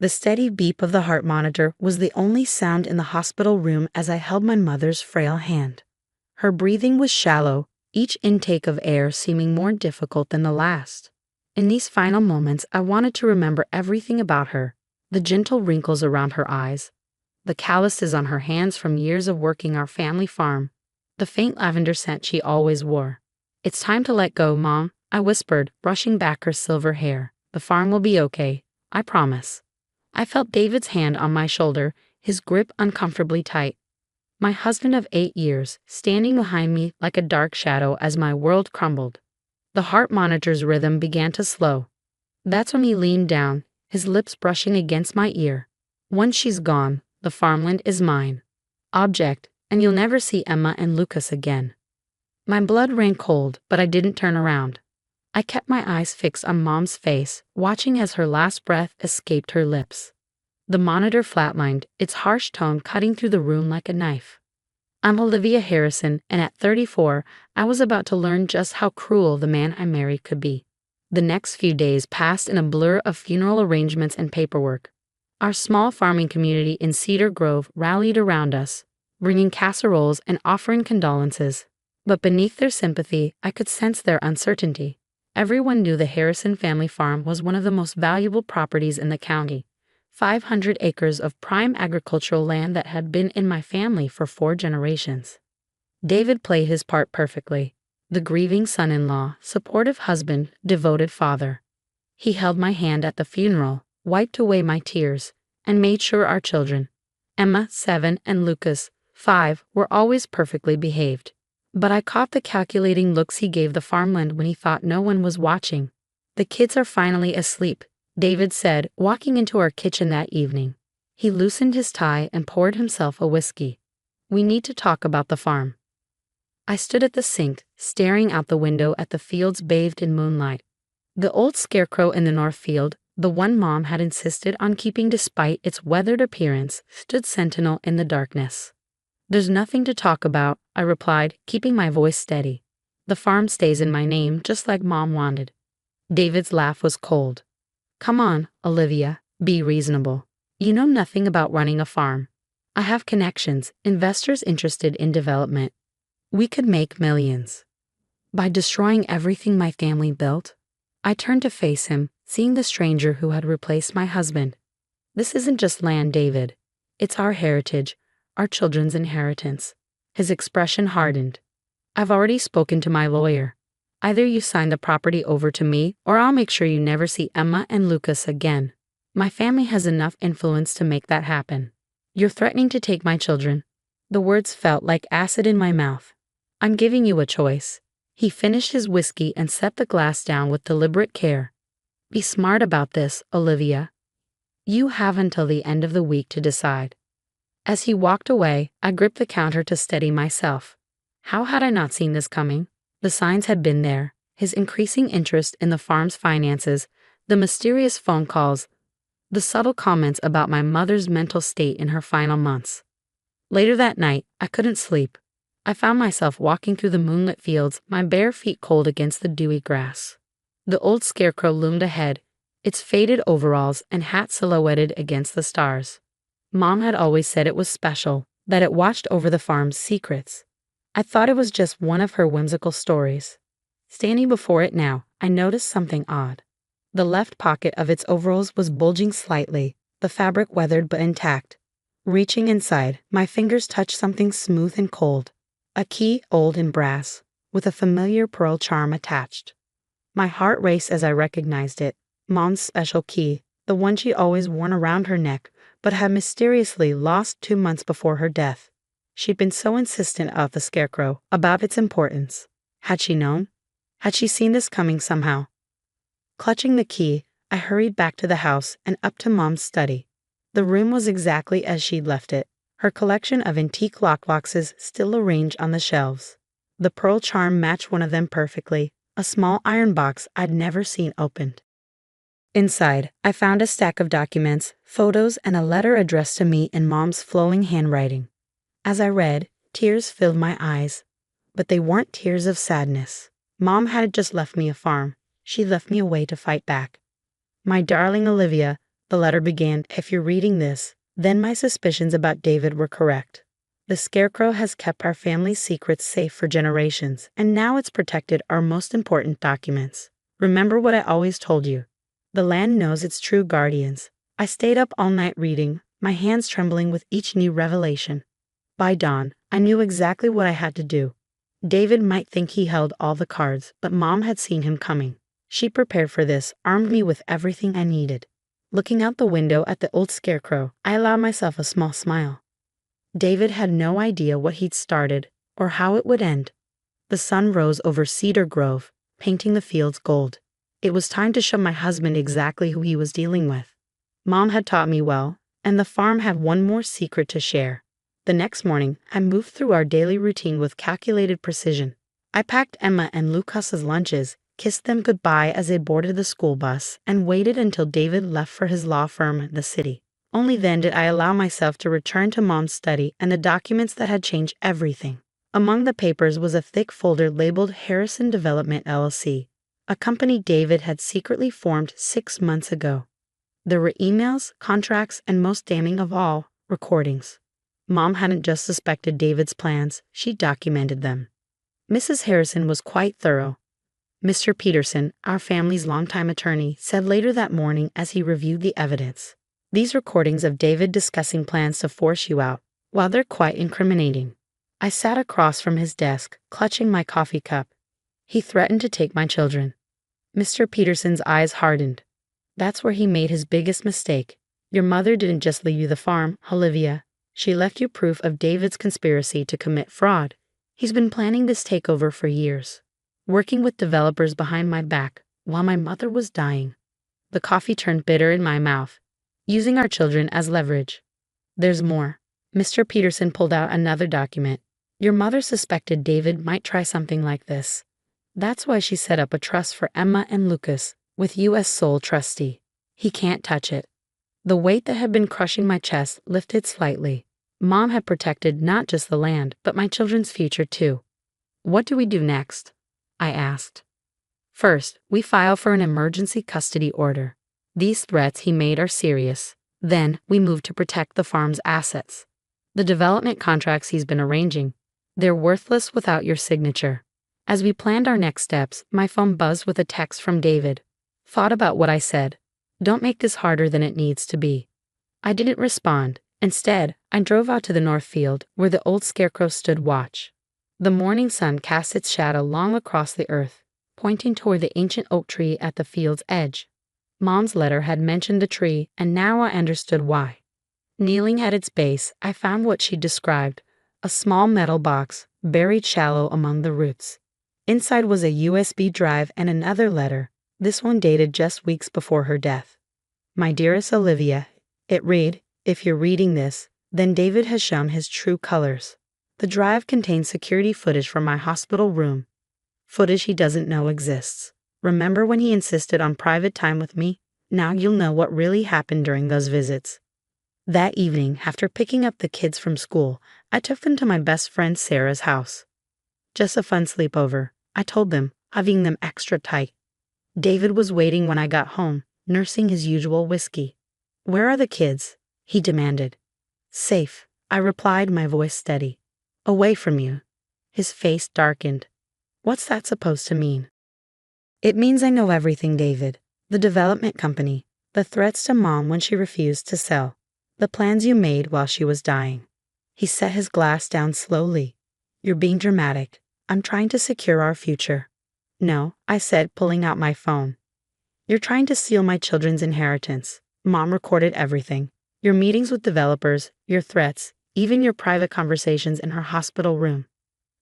The steady beep of the heart monitor was the only sound in the hospital room as I held my mother's frail hand. Her breathing was shallow, each intake of air seeming more difficult than the last. In these final moments, I wanted to remember everything about her: the gentle wrinkles around her eyes, the calluses on her hands from years of working our family farm, the faint lavender scent she always wore. "It's time to let go, Mom," I whispered, brushing back her silver hair. "The farm will be okay, I promise." I felt David's hand on my shoulder, his grip uncomfortably tight. My husband of 8 years, standing behind me like a dark shadow as my world crumbled. The heart monitor's rhythm began to slow. That's when he leaned down, his lips brushing against my ear. "Once she's gone, the farmland is mine. Object, and you'll never see Emma and Lucas again." My blood ran cold, but I didn't turn around. I kept my eyes fixed on Mom's face, watching as her last breath escaped her lips. The monitor flatlined, its harsh tone cutting through the room like a knife. I'm Olivia Harrison, and at 34, I was about to learn just how cruel the man I married could be. The next few days passed in a blur of funeral arrangements and paperwork. Our small farming community in Cedar Grove rallied around us, bringing casseroles and offering condolences. But beneath their sympathy, I could sense their uncertainty. Everyone knew the Harrison family farm was one of the most valuable properties in the county. 500 acres of prime agricultural land that had been in my family for 4 generations. David played his part perfectly. The grieving son-in-law, supportive husband, devoted father. He held my hand at the funeral, wiped away my tears, and made sure our children, Emma, 7, and Lucas, 5, were always perfectly behaved. But I caught the calculating looks he gave the farmland when he thought no one was watching. "The kids are finally asleep," David said, walking into our kitchen that evening. He loosened his tie and poured himself a whiskey. "We need to talk about the farm." I stood at the sink, staring out the window at the fields bathed in moonlight. The old scarecrow in the north field, the one Mom had insisted on keeping despite its weathered appearance, stood sentinel in the darkness. "There's nothing to talk about," I replied, keeping my voice steady. "The farm stays in my name just like Mom wanted." David's laugh was cold. "Come on, Olivia, be reasonable. You know nothing about running a farm. I have connections, investors interested in development. We could make millions. By destroying everything my family built." I turned to face him, seeing the stranger who had replaced my husband. "This isn't just land, David. It's our heritage, our children's inheritance." His expression hardened. "I've already spoken to my lawyer. Either you sign the property over to me, or I'll make sure you never see Emma and Lucas again. My family has enough influence to make that happen." "You're threatening to take my children." The words felt like acid in my mouth. "I'm giving you a choice." He finished his whiskey and set the glass down with deliberate care. "Be smart about this, Olivia. You have until the end of the week to decide." As he walked away, I gripped the counter to steady myself. How had I not seen this coming? The signs had been there: his increasing interest in the farm's finances, the mysterious phone calls, the subtle comments about my mother's mental state in her final months. Later that night, I couldn't sleep. I found myself walking through the moonlit fields, my bare feet cold against the dewy grass. The old scarecrow loomed ahead, its faded overalls and hat silhouetted against the stars. Mom had always said it was special, that it watched over the farm's secrets. I thought it was just one of her whimsical stories. Standing before it now, I noticed something odd. The left pocket of its overalls was bulging slightly, the fabric weathered but intact. Reaching inside, my fingers touched something smooth and cold. A key, old and brass, with a familiar pearl charm attached. My heart raced as I recognized it. Mom's special key, the one she always worn around her neck, but had mysteriously lost 2 months before her death. She'd been so insistent of the scarecrow, about its importance. Had she known? Had she seen this coming somehow? Clutching the key, I hurried back to the house and up to Mom's study. The room was exactly as she'd left it, her collection of antique lockboxes still arranged on the shelves. The pearl charm matched one of them perfectly, a small iron box I'd never seen opened. Inside, I found a stack of documents, photos, and a letter addressed to me in Mom's flowing handwriting. As I read, tears filled my eyes. But they weren't tears of sadness. Mom hadn't just left me a farm. She left me a way to fight back. "My darling Olivia, The letter began, "If you're reading this, then my suspicions about David were correct. The scarecrow has kept our family's secrets safe for generations, and now it's protected our most important documents. Remember what I always told you. The land knows its true guardians." I stayed up all night reading, my hands trembling with each new revelation. By dawn, I knew exactly what I had to do. David might think he held all the cards, but Mom had seen him coming. She prepared for this, armed me with everything I needed. Looking out the window at the old scarecrow, I allowed myself a small smile. David had no idea what he'd started, or how it would end. The sun rose over Cedar Grove, painting the fields gold. It was time to show my husband exactly who he was dealing with. Mom had taught me well, and the farm had one more secret to share. The next morning, I moved through our daily routine with calculated precision. I packed Emma and Lucas's lunches, kissed them goodbye as they boarded the school bus, and waited until David left for his law firm in the city. Only then did I allow myself to return to Mom's study and the documents that had changed everything. Among the papers was a thick folder labeled Harrison Development LLC, a company David had secretly formed 6 months ago. There were emails, contracts, and most damning of all, recordings. Mom hadn't just suspected David's plans, she documented them. Mrs. Harrison was quite thorough. Mr. Peterson, our family's longtime attorney, said later that morning as he reviewed the evidence, "These recordings of David discussing plans to force you out, while they're quite incriminating." I sat across from his desk, clutching my coffee cup. "He threatened to take my children." Mr. Peterson's eyes hardened. "That's where he made his biggest mistake. Your mother didn't just leave you the farm, Olivia. She left you proof of David's conspiracy to commit fraud. He's been planning this takeover for years, working with developers behind my back while my mother was dying." The coffee turned bitter in my mouth. "Using our children as leverage." "There's more." Mr. Peterson pulled out another document. "Your mother suspected David might try something like this. That's why she set up a trust for Emma and Lucas, with you as sole trustee. He can't touch it." The weight that had been crushing my chest lifted slightly. Mom had protected not just the land, but my children's future too. "What do we do next?" I asked. "First, we file for an emergency custody order. These threats he made are serious. Then, we move to protect the farm's assets. The development contracts he's been arranging, they're worthless without your signature." As we planned our next steps, my phone buzzed with a text from David. "Thought about what I said. Don't make this harder than it needs to be." I didn't respond. Instead, I drove out to the north field, where the old scarecrow stood watch. The morning sun cast its shadow long across the earth, pointing toward the ancient oak tree at the field's edge. Mom's letter had mentioned the tree, and now I understood why. Kneeling at its base, I found what she described, a small metal box, buried shallow among the roots. Inside was a USB drive and another letter, this one dated just weeks before her death. "My dearest Olivia," it read, "if you're reading this, then David has shown his true colors." The drive contains security footage from my hospital room, footage he doesn't know exists. Remember when he insisted on private time with me? Now you'll know what really happened during those visits. That evening, after picking up the kids from school, I took them to my best friend Sarah's house. Just a fun sleepover, I told them, hugging them extra tight. David was waiting when I got home, nursing his usual whiskey. "Where are the kids?" he demanded. "Safe," I replied, my voice steady. "Away from you." His face darkened. "What's that supposed to mean?" "It means I know everything, David. The development company, the threats to Mom when she refused to sell, the plans you made while she was dying." He set his glass down slowly. "You're being dramatic. I'm trying to secure our future." "No," I said, pulling out my phone. "You're trying to steal my children's inheritance. Mom recorded everything. Your meetings with developers, your threats, even your private conversations in her hospital room."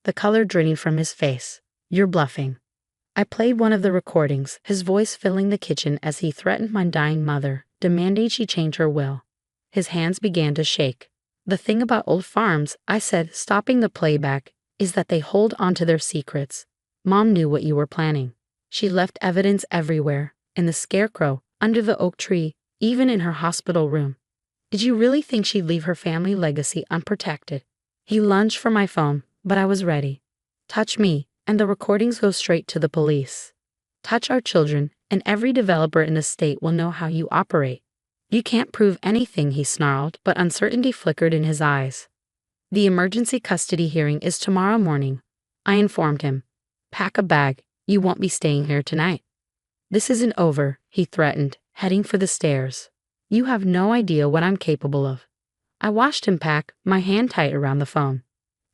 The color draining from his face. "You're bluffing." I played one of the recordings, his voice filling the kitchen as he threatened my dying mother, demanding she change her will. His hands began to shake. "The thing about old farms," I said, stopping the playback, "is that they hold onto their secrets. Mom knew what you were planning. She left evidence everywhere, in the scarecrow, under the oak tree, even in her hospital room. Did you really think she'd leave her family legacy unprotected?" He lunged for my phone, but I was ready. "Touch me, and the recordings go straight to the police. Touch our children, and every developer in the state will know how you operate." You can't prove anything, he snarled, but uncertainty flickered in his eyes. The emergency custody hearing is tomorrow morning, I informed him. Pack a bag, you won't be staying here tonight. This isn't over, he threatened, heading for the stairs. You have no idea what I'm capable of. I watched him pack, my hand tight around the phone.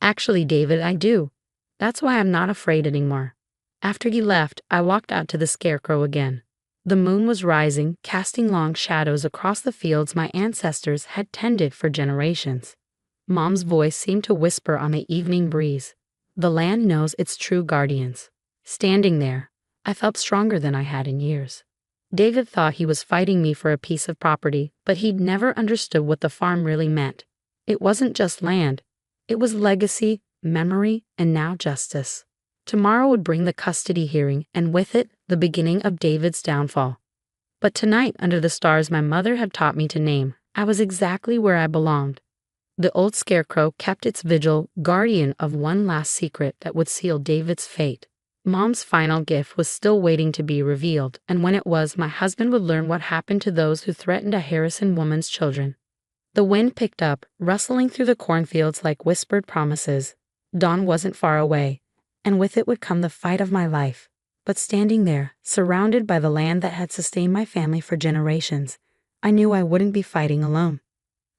Actually, David, I do. That's why I'm not afraid anymore. After he left, I walked out to the scarecrow again. The moon was rising, casting long shadows across the fields my ancestors had tended for generations. Mom's voice seemed to whisper on the evening breeze. The land knows its true guardians. Standing there, I felt stronger than I had in years. David thought he was fighting me for a piece of property, but he'd never understood what the farm really meant. It wasn't just land. It was legacy, memory, and now justice. Tomorrow would bring the custody hearing, and with it, the beginning of David's downfall. But tonight, under the stars my mother had taught me to name, I was exactly where I belonged. The old scarecrow kept its vigil, guardian of one last secret that would seal David's fate. Mom's final gift was still waiting to be revealed, and when it was, my husband would learn what happened to those who threatened a Harrison woman's children. The wind picked up, rustling through the cornfields like whispered promises. Dawn wasn't far away, and with it would come the fight of my life. But standing there, surrounded by the land that had sustained my family for generations, I knew I wouldn't be fighting alone.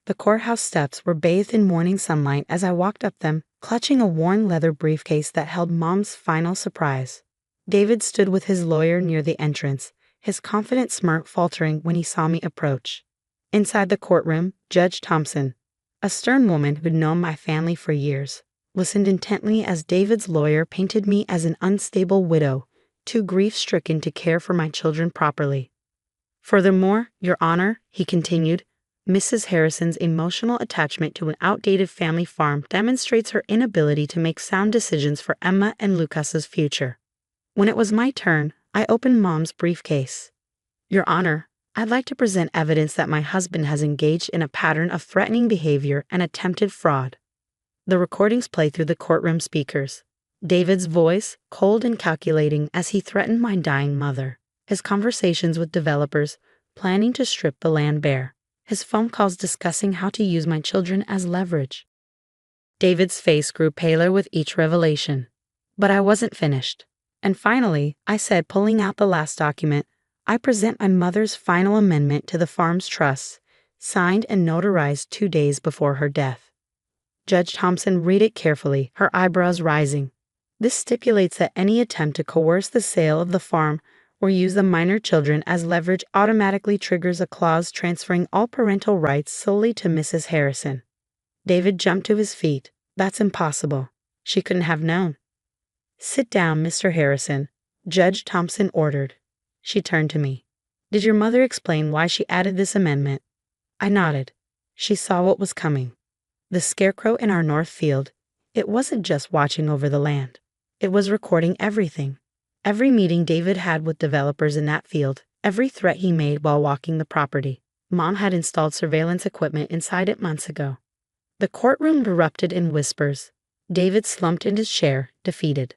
The courthouse steps were bathed in morning sunlight as I walked up them, clutching a worn leather briefcase that held Mom's final surprise. David stood with his lawyer near the entrance, his confident smirk faltering when he saw me approach. Inside the courtroom, Judge Thompson, a stern woman who'd known my family for years, listened intently as David's lawyer painted me as an unstable widow, too grief-stricken to care for my children properly. Furthermore, Your Honor, he continued, Mrs. Harrison's emotional attachment to an outdated family farm demonstrates her inability to make sound decisions for Emma and Lucas's future. When it was my turn, I opened Mom's briefcase. Your Honor, I'd like to present evidence that my husband has engaged in a pattern of threatening behavior and attempted fraud. The recordings played through the courtroom speakers. David's voice, cold and calculating as he threatened my dying mother. His conversations with developers, planning to strip the land bare. His phone calls discussing how to use my children as leverage. David's face grew paler with each revelation. But I wasn't finished. And finally, I said, pulling out the last document, I present my mother's final amendment to the farm's trust, signed and notarized 2 days before her death. Judge Thompson read it carefully, her eyebrows rising. This stipulates that any attempt to coerce the sale of the farm or use the minor children as leverage automatically triggers a clause transferring all parental rights solely to Mrs. Harrison. David jumped to his feet. That's impossible. She couldn't have known. Sit down, Mr. Harrison, Judge Thompson ordered. She turned to me. Did your mother explain why she added this amendment? I nodded. She saw what was coming. The scarecrow in our north field, it wasn't just watching over the land. It was recording everything. Every meeting David had with developers in that field, every threat he made while walking the property. Mom had installed surveillance equipment inside it months ago. The courtroom erupted in whispers. David slumped in his chair, defeated.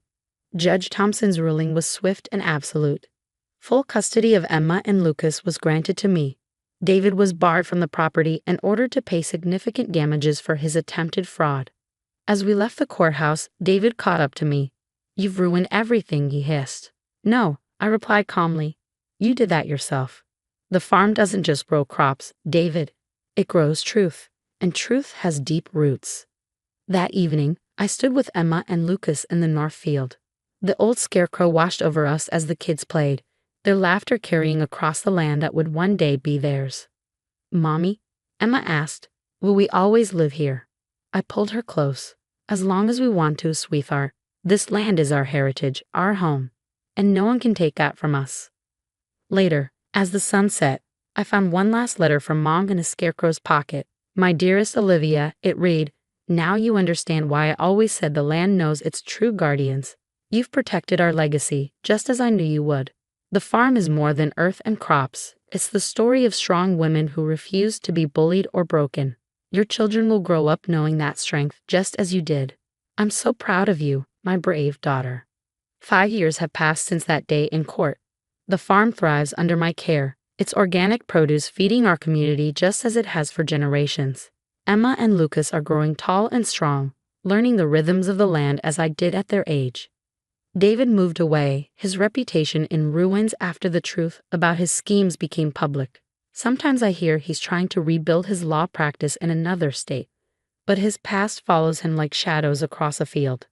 Judge Thompson's ruling was swift and absolute. Full custody of Emma and Lucas was granted to me. David was barred from the property and ordered to pay significant damages for his attempted fraud. As we left the courthouse, David caught up to me. You've ruined everything, he hissed. No, I replied calmly. You did that yourself. The farm doesn't just grow crops, David. It grows truth, and truth has deep roots. That evening, I stood with Emma and Lucas in the north field. The old scarecrow washed over us as the kids played, their laughter carrying across the land that would one day be theirs. Mommy, Emma asked, will we always live here? I pulled her close. As long as we want to, sweetheart. This land is our heritage, our home, and no one can take that from us. Later, as the sun set, I found one last letter from Mom in a scarecrow's pocket. My dearest Olivia, it read, now you understand why I always said the land knows its true guardians. You've protected our legacy, just as I knew you would. The farm is more than earth and crops. It's the story of strong women who refuse to be bullied or broken. Your children will grow up knowing that strength, just as you did. I'm so proud of you, my brave daughter. 5 years have passed since that day in court. The farm thrives under my care, It's organic produce feeding our community just as it has for generations. Emma and Lucas are growing tall and strong, learning the rhythms of the land as I did at their age. David moved away, his reputation in ruins after the truth about his schemes became public. Sometimes I hear he's trying to rebuild his law practice in another state, but his past follows him like shadows across a field.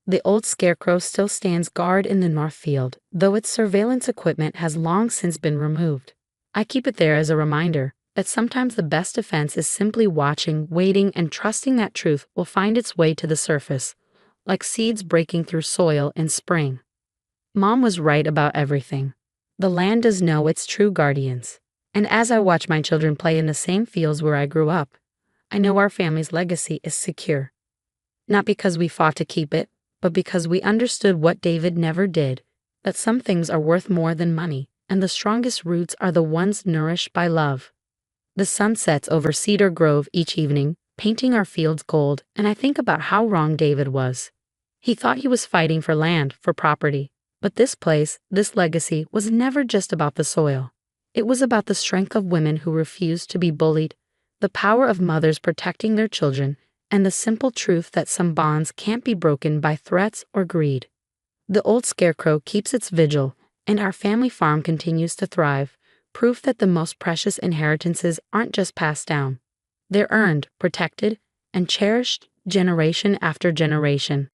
The old scarecrow still stands guard in the north field, though its surveillance equipment has long since been removed. I keep it there as a reminder that sometimes the best defense is simply watching, waiting, and trusting that truth will find its way to the surface, like seeds breaking through soil in spring. Mom was right about everything. The land does know its true guardians. And as I watch my children play in the same fields where I grew up, I know our family's legacy is secure. Not because we fought to keep it, but because we understood what David never did, that some things are worth more than money, and the strongest roots are the ones nourished by love. The sun sets over Cedar Grove each evening, painting our fields gold, and I think about how wrong David was. He thought he was fighting for land, for property, but this place, this legacy, was never just about the soil. It was about the strength of women who refused to be bullied, the power of mothers protecting their children, and the simple truth that some bonds can't be broken by threats or greed. The old scarecrow keeps its vigil, and our family farm continues to thrive, proof that the most precious inheritances aren't just passed down. They're earned, protected, and cherished generation after generation.